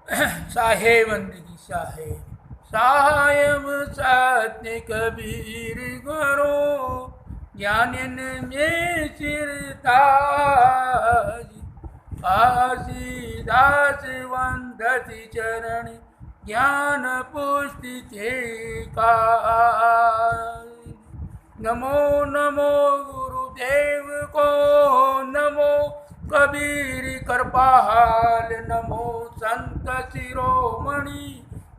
साहे बंदगी साहे सायम सत्य कबीर करो ज्ञानन में सिरताज काशीदास वंदति चरण ज्ञान पुष्टि के काज। नमो नमो गुरुदेव को नमो कबीर कृपाल नमो संत शिरोमणि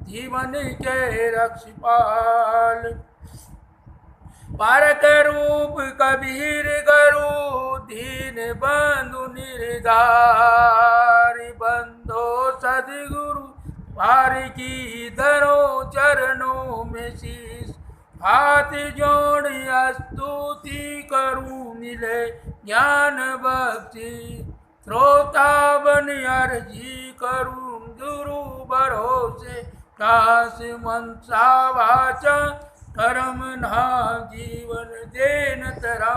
जीवन के रक्षपाल। पारक रूप कबीर गुरु दीन बंधु निर्धार बंधो सदगुरु पार की धरो चरणों में शीश हाथ जोड़ स्तुति करूं मिले ज्ञान बख्शी श्रोता बन अर्जी करूं गुरु भरोसे काश मनसा वाचा कर्म ना जीवन देन तरा।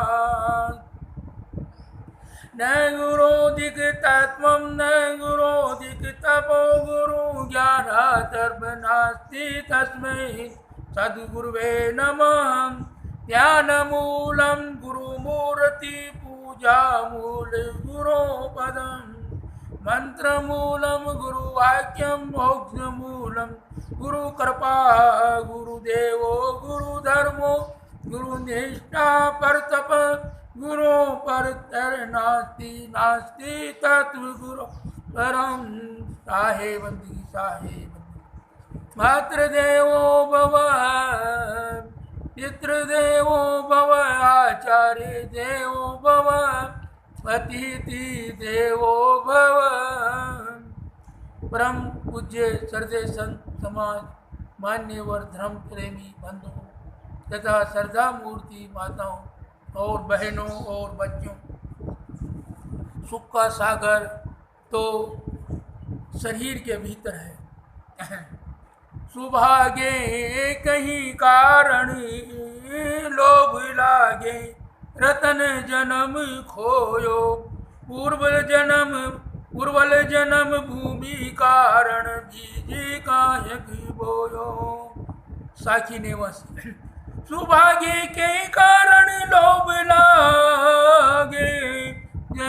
न गुरोदिक तत्वं न गुरोदिक तपो गुरु ज्ञानादर्भ नास्ति तस्मै सद्गुरुवे नमः। ध्यानमूलं गुरुमूर्ति पूजा मूल गुरुपदम् मंत्रमूलं गुरुवाक्यं मोक्षमूलं गुरुकृपा गुरुदेवो गुरुधर्मो गुरुनिष्ठा परतप गुरो परतर नास्ति नास्ति तत्वगुरु परं। साहे बंदी साहे बंदी मातृदेवो भव पितृदेवो भव आचार्य देवो भव अतिथि देवो भव। परम पूज्य श्रद्धेय संत समाज मान्यवर धर्म प्रेमी बंधुओं तथा श्रद्धा मूर्ति माताओं और बहनों और बच्चों, सुख का सागर तो शरीर के भीतर है। सुभागे कहीं कारण लोभ लागे रतन जन्म खोयो पूर्वल जन्म भूमि कारण बीज कायक बोयो। साखी नेवस सुभाग्य के कारण लोभ लागे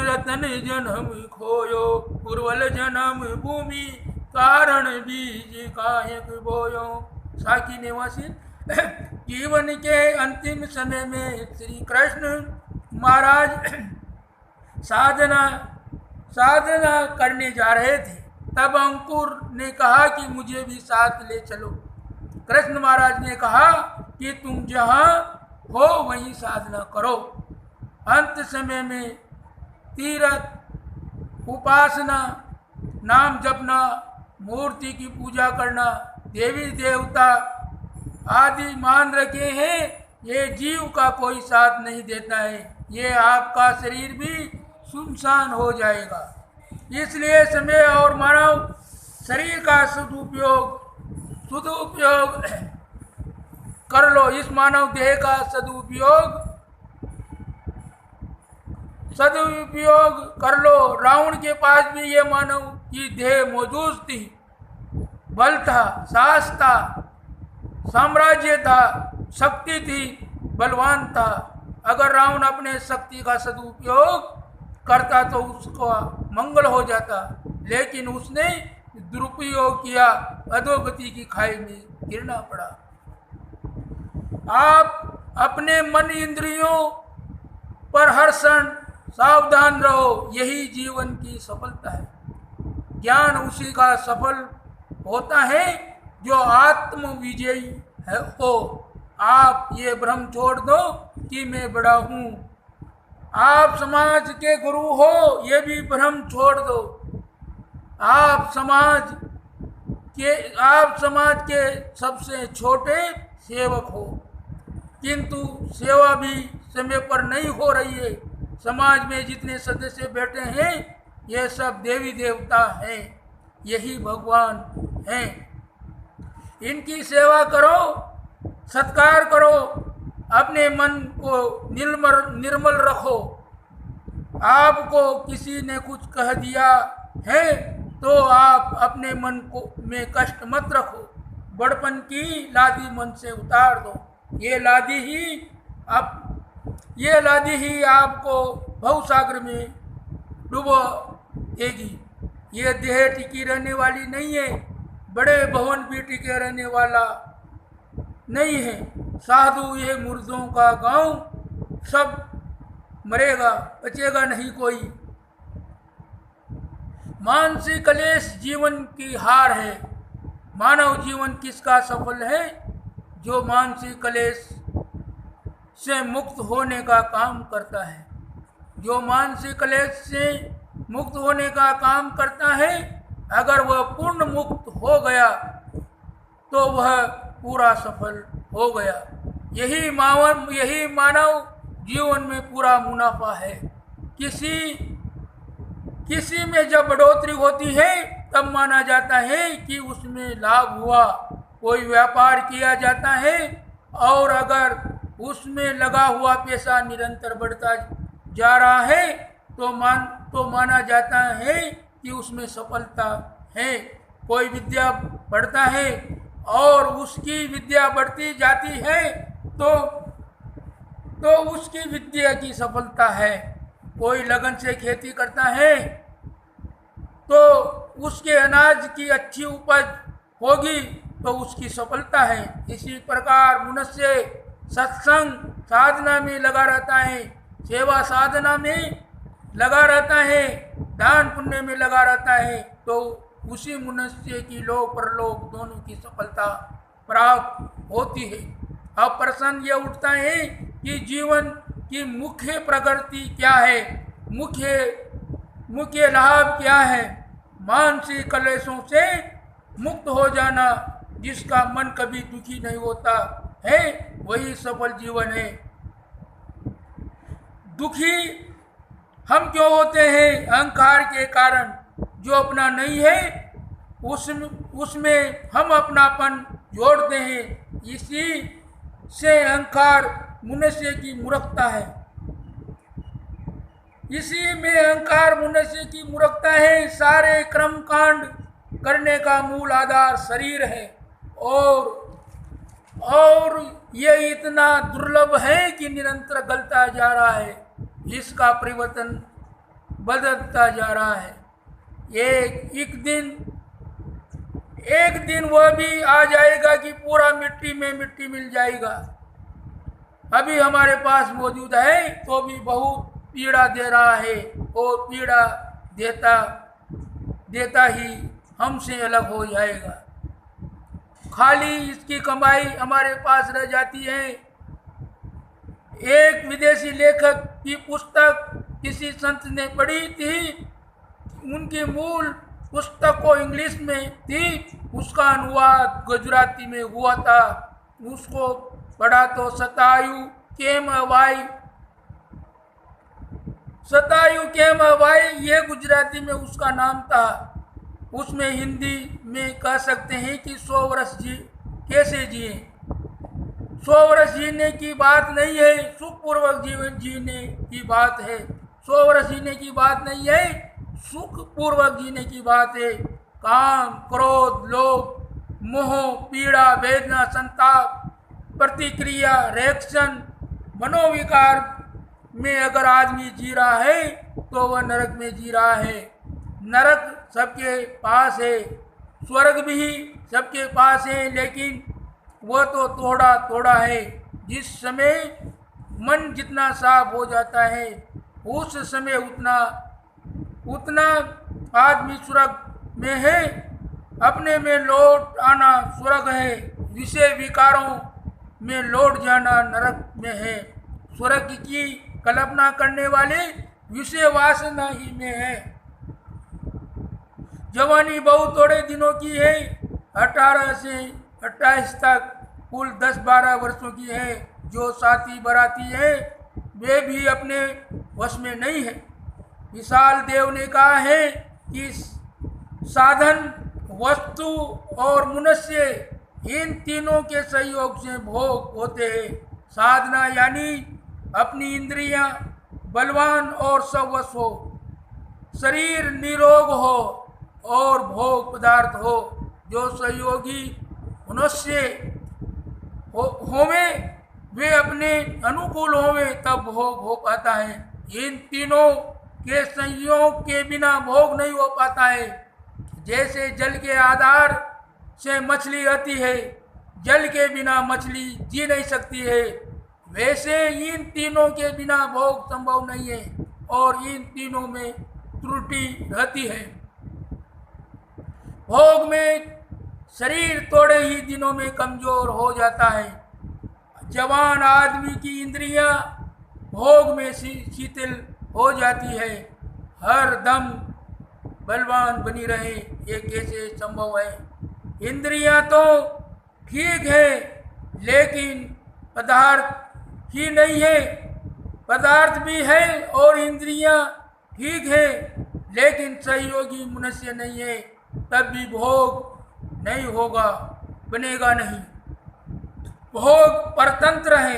रतन जन्म खोयो पूर्वल जन्म भूमि कारण बीज कायक बोयो। साखी निवासी जीवन के अंतिम समय में श्री कृष्ण महाराज साधना करने जा रहे थे। तब अंकुर ने कहा कि मुझे भी साथ ले चलो। कृष्ण महाराज ने कहा कि तुम जहाँ हो वहीं साधना करो। अंत समय में तीर्थ उपासना नाम जपना मूर्ति की पूजा करना देवी देवता आदि मान रखे हैं, ये जीव का कोई साथ नहीं देता है, ये आपका शरीर भी सुनसान हो जाएगा। इसलिए समय और मानव शरीर का सदुपयोग कर लो। इस मानव देह का सदुपयोग कर लो। रावण के पास भी ये मानव की देह मौजूद थी, बल था, साहस था, साम्राज्य था, शक्ति थी, बलवान था। अगर रावण अपने शक्ति का सदुपयोग करता तो उसका मंगल हो जाता, लेकिन उसने दुरुपयोग किया, अधोगति की खाई में गिरना पड़ा। आप अपने मन इंद्रियों पर हर क्षण सावधान रहो, यही जीवन की सफलता है। ज्ञान उसी का सफल होता है जो आत्म विजयी है हो। आप ये भ्रम छोड़ दो कि मैं बड़ा हूँ। आप समाज के गुरु हो, ये भी भ्रम छोड़ दो। आप समाज के सबसे छोटे सेवक हो, किंतु सेवा भी समय पर नहीं हो रही है। समाज में जितने सदस्य बैठे हैं ये सब देवी देवता हैं, यही भगवान हैं। इनकी सेवा करो, सत्कार करो, अपने मन को निर्मल रखो। आपको किसी ने कुछ कह दिया है तो आप अपने मन को में कष्ट मत रखो, बड़पन की लादी मन से उतार दो। ये लादी ही आपको भवसागर में डुबो देगी। ये देह टिकी रहने वाली नहीं है, बड़े भवन भी टिके रहने वाला नहीं है। साधु ये मुर्दों का गांव, सब मरेगा, बचेगा नहीं कोई। मानसिक क्लेश जीवन की हार है। मानव जीवन किसका सफल है? जो मानसिक क्लेश से मुक्त होने का काम करता है। जो मानसिक क्लेश से मुक्त होने का काम करता है, अगर वह पूर्ण मुक्त हो गया तो वह पूरा सफल हो गया। यही मानव जीवन में पूरा मुनाफा है। किसी में जब बढ़ोतरी होती है तब माना जाता है कि उसमें लाभ हुआ। कोई व्यापार किया जाता है और अगर उसमें लगा हुआ पैसा निरंतर बढ़ता जा रहा है तो माना जाता है कि उसमें सफलता है। कोई विद्या बढ़ता है और उसकी विद्या बढ़ती जाती है तो उसकी विद्या की सफलता है। कोई लगन से खेती करता है तो उसके अनाज की अच्छी उपज होगी तो उसकी सफलता है। इसी प्रकार मनुष्य सत्संग साधना में लगा रहता है, सेवा साधना में लगा रहता है, दान पुण्य में लगा रहता है, तो उसी मनुष्य की लोक परलोक दोनों की सफलता प्राप्त होती है। अब प्रश्न यह उठता है कि जीवन की मुख्य प्रगति क्या है, मुख्य लाभ क्या है? मानसिक क्लेशों से मुक्त हो जाना, जिसका मन कभी दुखी नहीं होता है, वही सफल जीवन है। दुखी हम क्यों होते हैं? अहंकार के कारण। जो अपना नहीं है उसमें हम अपनापन जोड़ते हैं। इसी से अहंकार मनुष्य की मूर्खता है। इसी में अहंकार मनुष्य की मूर्खता है। सारे कर्म कांड करने का मूल आधार शरीर है और ये इतना दुर्लभ है कि निरंतर गलता जा रहा है। इसका परिवर्तन बदलता जा रहा है। एक दिन वह भी आ जाएगा कि पूरा मिट्टी में मिट्टी मिल जाएगा। अभी हमारे पास मौजूद है तो भी बहुत पीड़ा दे रहा है और पीड़ा देता ही हमसे अलग हो जाएगा। खाली इसकी कमाई हमारे पास रह जाती है। एक विदेशी लेखक की पुस्तक किसी संत ने पढ़ी थी, उनकी मूल पुस्तक को इंग्लिश में थी, उसका अनुवाद गुजराती में हुआ था। उसको पढ़ा तो सतायु केम अवाई ये गुजराती में उसका नाम था। उसमें हिंदी में कह सकते हैं कि 100 वर्ष कैसे जिए। 100 वर्ष जीने की बात नहीं है, सुखपूर्वक जीवन जीने की बात है। 100 वर्ष जीने की बात नहीं है, सुखपूर्वक जीने की बात है। काम, क्रोध, लोभ, मोह, पीड़ा, वेदना, संताप, प्रतिक्रिया, रिएक्शन, मनोविकार में अगर आदमी जी रहा है तो वह नरक में जी रहा है। नरक सबके पास है, स्वर्ग भी सबके पास है, लेकिन वह तो थोड़ा है। जिस समय मन जितना साफ हो जाता है उस समय उतना आदमी स्वर्ग में है। अपने में लौट आना स्वर्ग है, विषय विकारों में लौट जाना नरक में है। स्वर्ग की कल्पना करने वाले विषय वासना ही में है। जवानी बहुत थोड़े दिनों की है, 18 से 28 तक कुल 10-12 वर्षों की है। जो साथी बराती है वे भी अपने वश में नहीं है। विशाल देव ने कहा है कि साधन, वस्तु और मनुष्य इन तीनों के सहयोग से भोग होते हैं। साधना यानी अपनी इंद्रियां बलवान और सवश हो, शरीर निरोग हो और भोग पदार्थ हो। जो सहयोगी मनुष्य होवे वे अपने अनुकूल होवे तब भोग हो पाता है। इन तीनों के संयोग के बिना भोग नहीं हो पाता है। जैसे जल के आधार से मछली रहती है, जल के बिना मछली जी नहीं सकती है, वैसे इन तीनों के बिना भोग संभव नहीं है और इन तीनों में त्रुटि रहती है। भोग में शरीर थोड़े ही दिनों में कमजोर हो जाता है। जवान आदमी की इंद्रियां भोग में शिथिल हो जाती है। हर दम बलवान बनी रहे, ये कैसे संभव है? इंद्रियां तो ठीक है लेकिन पदार्थ ही नहीं है। पदार्थ भी है और इंद्रियां ठीक है लेकिन सहयोगी मनुष्य नहीं है, तब भी भोग नहीं होगा, बनेगा नहीं। भोग परतंत्र है,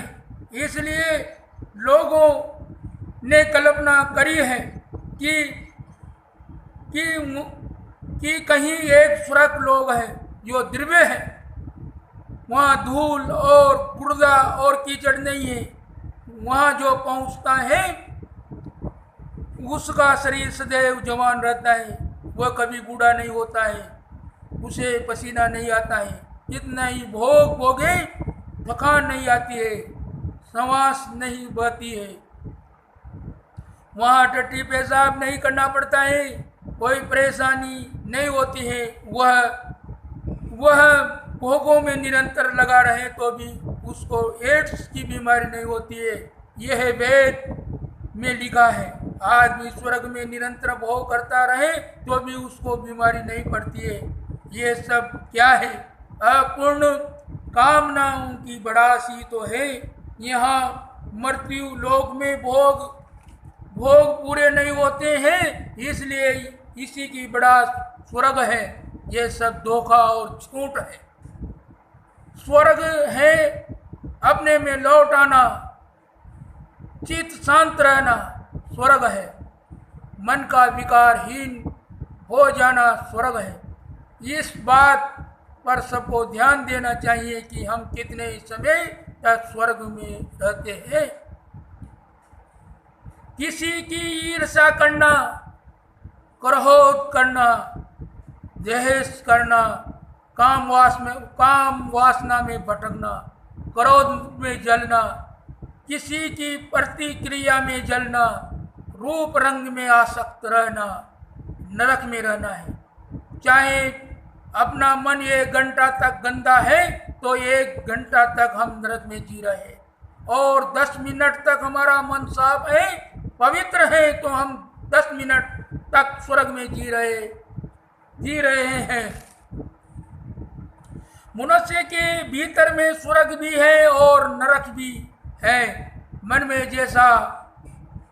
इसलिए लोगों ने कल्पना करी है कि कहीं एक स्वर्ग लोग है जो द्रव्य है, वहाँ धूल और गुर्दा और कीचड़ नहीं है। वहाँ जो पहुँचता है उसका शरीर सदैव जवान रहता है, वह कभी बूढ़ा नहीं होता है, उसे पसीना नहीं आता है। जितना ही भोग भोगे थकान नहीं आती है, सांस नहीं बहती है, वहाँ टट्टी पेशाब नहीं करना पड़ता है, कोई परेशानी नहीं होती है। वह भोगों में निरंतर लगा रहे तो भी उसको एड्स की बीमारी नहीं होती है। यह वेद में लिखा है। आदमी स्वर्ग में निरंतर भोग करता रहे तो भी उसको बीमारी नहीं पड़ती है। ये सब क्या है? अपूर्ण कामनाओं की बढ़ासी तो है। यहाँ मृत्यु लोक में भोग पूरे नहीं होते हैं, इसलिए इसी की बड़ा स्वर्ग है। ये सब धोखा और झूठ है। स्वर्ग है अपने में लौट आना, चित्त शांत रहना स्वर्ग है। मन का विकारहीन हो जाना स्वर्ग है। इस बात पर सबको ध्यान देना चाहिए कि हम कितने समय तक स्वर्ग में रहते हैं। किसी की ईर्ष्या करना, क्रोध करना, द्वेष करना, काम वासना में भटकना, क्रोध में जलना, किसी की प्रतिक्रिया में जलना, रूप रंग में आसक्त रहना, नरक में रहना है। चाहे अपना मन 1 घंटा तक गंदा है तो 1 घंटा तक हम नरक में जी रहे हैं, और 10 मिनट तक हमारा मन साफ है, पवित्र है, तो हम 10 मिनट तक स्वर्ग में जी रहे हैं। मनुष्य के भीतर में स्वर्ग भी है और नरक भी है। मन में जैसा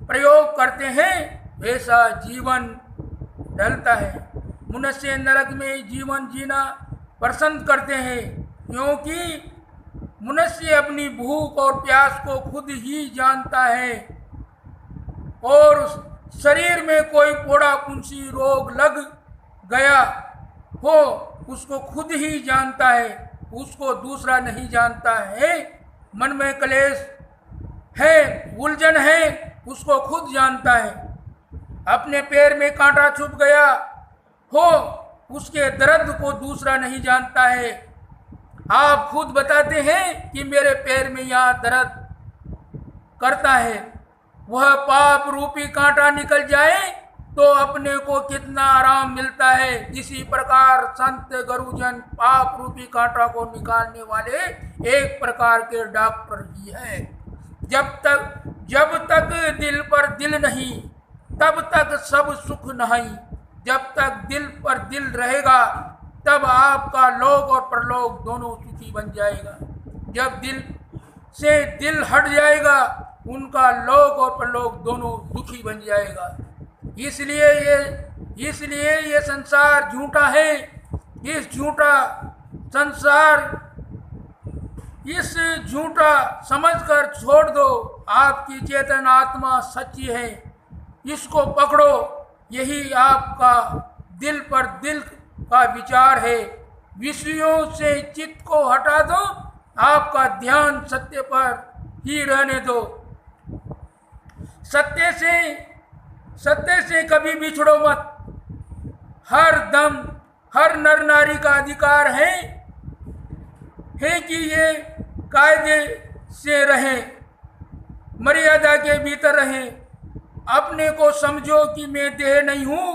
प्रयोग करते हैं वैसा जीवन ढलता है। मनुष्य नरक में जीवन जीना पसंद करते हैं क्योंकि मनुष्य अपनी भूख और प्यास को खुद ही जानता है, और शरीर में कोई फोड़ा फुंसी रोग लग गया हो उसको खुद ही जानता है, उसको दूसरा नहीं जानता है। मन में क्लेश है, उलझन है, उसको खुद जानता है। अपने पैर में कांटा छुप गया हो उसके दर्द को दूसरा नहीं जानता है। आप खुद बताते हैं कि मेरे पैर में यहाँ दर्द करता है। वह पाप रूपी कांटा निकल जाए तो अपने को कितना आराम मिलता है। इसी प्रकार संत गुरुजन पाप रूपी कांटा को निकालने वाले एक प्रकार के डॉक्टर ही है। जब तक दिल पर दिल नहीं तब तक सब सुख नहीं। जब तक दिल पर दिल रहेगा तब आपका लोक और परलोक दोनों सुखी बन जाएगा। जब दिल से दिल हट जाएगा उनका लोक और परलोक दोनों दुखी बन जाएगा। इसलिए ये संसार झूठा है। इस झूठा समझकर छोड़ दो। आपकी चेतन आत्मा सच्ची है, इसको पकड़ो, यही आपका दिल पर दिल का विचार है। विषयों से चित्त को हटा दो, आपका ध्यान सत्य पर ही रहने दो। सत्य से कभी बिछड़ो मत। हर दम हर नर नारी का अधिकार है कि ये कायदे से रहें, मर्यादा के भीतर रहें। अपने को समझो कि मैं देह नहीं हूँ,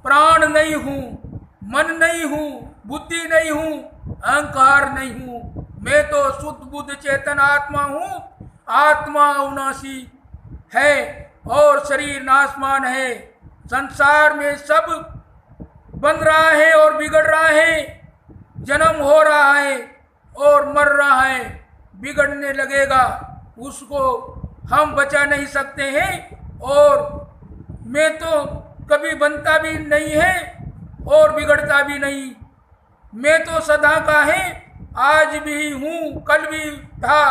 प्राण नहीं हूँ, मन नहीं हूँ, बुद्धि नहीं हूँ, अहंकार नहीं हूँ। मैं तो शुद्ध बुद्ध चेतन आत्मा हूँ। आत्मा अविनाशी है और शरीर नाशवान है। संसार में सब बन रहा है और बिगड़ रहा है, जन्म हो रहा है और मर रहा है, बिगड़ने लगेगा। उसको हम बचा नहीं सकते हैं। और मैं तो कभी बनता भी नहीं है और बिगड़ता भी नहीं। मैं तो सदा का है, आज भी हूँ, कल भी था,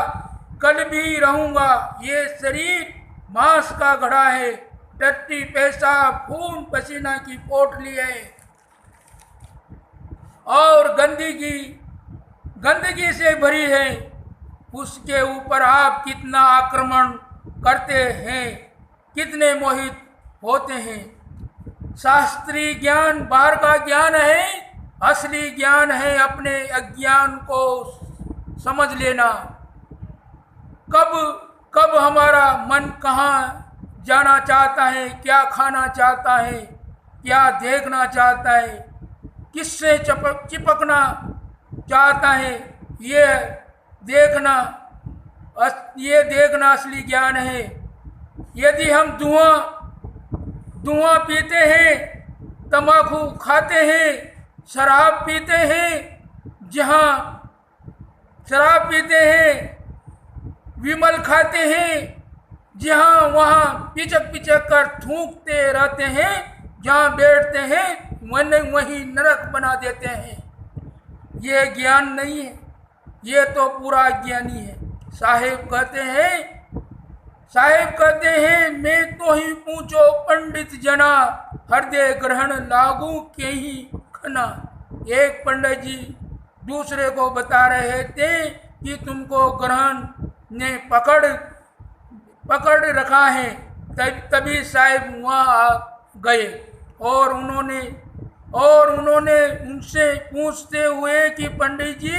कल भी रहूँगा। ये शरीर मांस का घड़ा है, टट्टी पेशाब खून पसीना की पोटली है और गंदगी से भरी है। उसके ऊपर आप कितना आक्रमण करते हैं, कितने मोहित होते हैं। शास्त्रीय ज्ञान बाहर का ज्ञान है, असली ज्ञान है अपने अज्ञान को समझ लेना। कब हमारा मन कहाँ जाना चाहता है, क्या खाना चाहता है, क्या देखना चाहता है, किससे चिपकना चाहता है, ये देखना असली ज्ञान है। यदि हम धुआं पीते हैं, तंबाकू खाते हैं, शराब पीते हैं, विमल खाते हैं, जहाँ वहाँ पिचक कर थूकते रहते हैं, जहाँ बैठते हैं वहीं नरक बना देते हैं। ये ज्ञान नहीं है, ये तो पूरा ज्ञानी है। साहेब कहते हैं मैं तो ही पूछो पंडित जना, हृदय ग्रहण लागू के ही खना। एक पंडित जी दूसरे को बता रहे थे कि तुमको ग्रहण ने पकड़ रखा है। तभी साहेब वहाँ आ गए और उन्होंने उनसे पूछते हुए कि पंडित जी,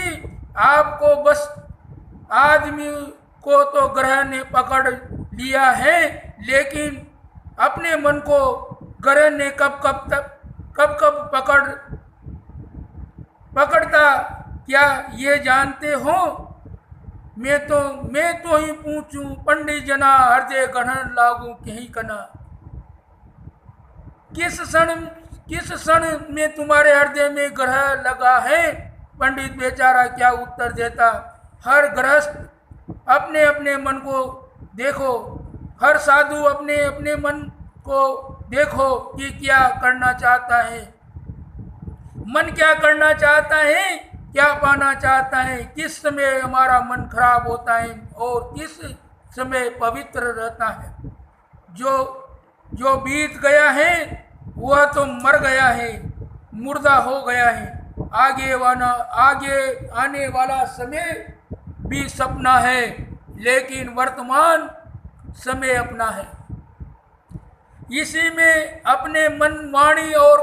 आपको बस आदमी को तो ग्रह ने पकड़ लिया है, लेकिन अपने मन को ग्रह ने कब पकड़ता क्या ये जानते हो? मैं तो ही पूछूं पंडित जना, हृदय ग्रहण लागू कहीं कना। किस क्षण में तुम्हारे हृदय में ग्रह लगा है? पंडित बेचारा क्या उत्तर देता। हर गृहस्थ अपने अपने मन को देखो, हर साधु अपने अपने मन को देखो कि क्या करना चाहता है। मन क्या करना चाहता है, क्या पाना चाहता है, किस समय हमारा मन खराब होता है और किस समय पवित्र रहता है। जो बीत गया है वह तो मर गया है, मुर्दा हो गया है। आगे आने वाला समय भी सपना है, लेकिन वर्तमान समय अपना है। इसी में अपने मन, वाणी और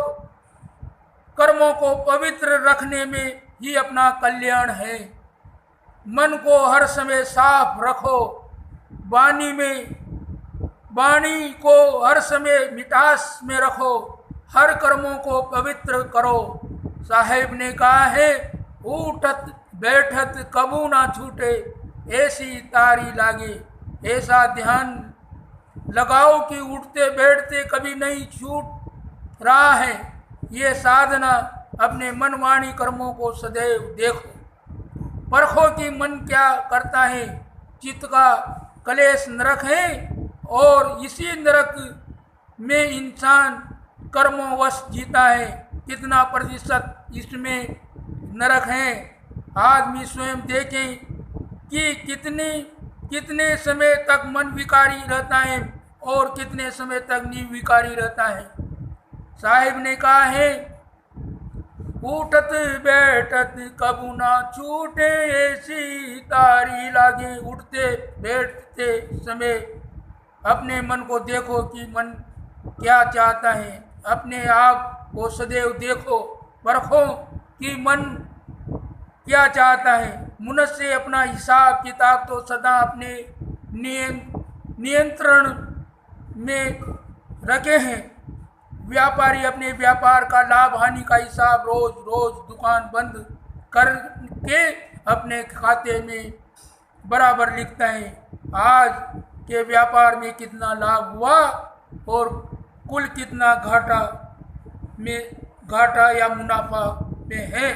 कर्मों को पवित्र रखने में ही अपना कल्याण है। मन को हर समय साफ रखो, वाणी को हर समय मिठास में रखो, हर कर्मों को पवित्र करो। साहेब ने कहा है, उठत बैठत कबू ना छूटे, ऐसी तारी लागे। ऐसा ध्यान लगाओ कि उठते बैठते कभी नहीं छूट रहा है। ये साधना अपने मन, वाणी, कर्मों को सदैव देखो, परखो कि मन क्या करता है। चित्त का कलेश नरक है और इसी नरक में इंसान कर्मवश जीता है। कितना प्रतिशत इसमें नरक है? आदमी स्वयं देखें कि कितने समय तक मन विकारी रहता है और कितने समय तक निर्विकारी रहता है। साहिब ने कहा है, उठत बैठत कबू ना छूटे ऐसी तारी लागे। उठते बैठते समय अपने मन को देखो कि मन क्या चाहता है। अपने आप को सदैव देखो, परखो कि मन क्या चाहता है। मनुष्य अपना हिसाब किताब तो सदा अपने नियंत्रण में रखे हैं। व्यापारी अपने व्यापार का लाभ हानि का हिसाब रोज रोज दुकान बंद करके अपने खाते में बराबर लिखता है। आज के व्यापार में कितना लाभ हुआ और कुल कितना घाटा या मुनाफा में है।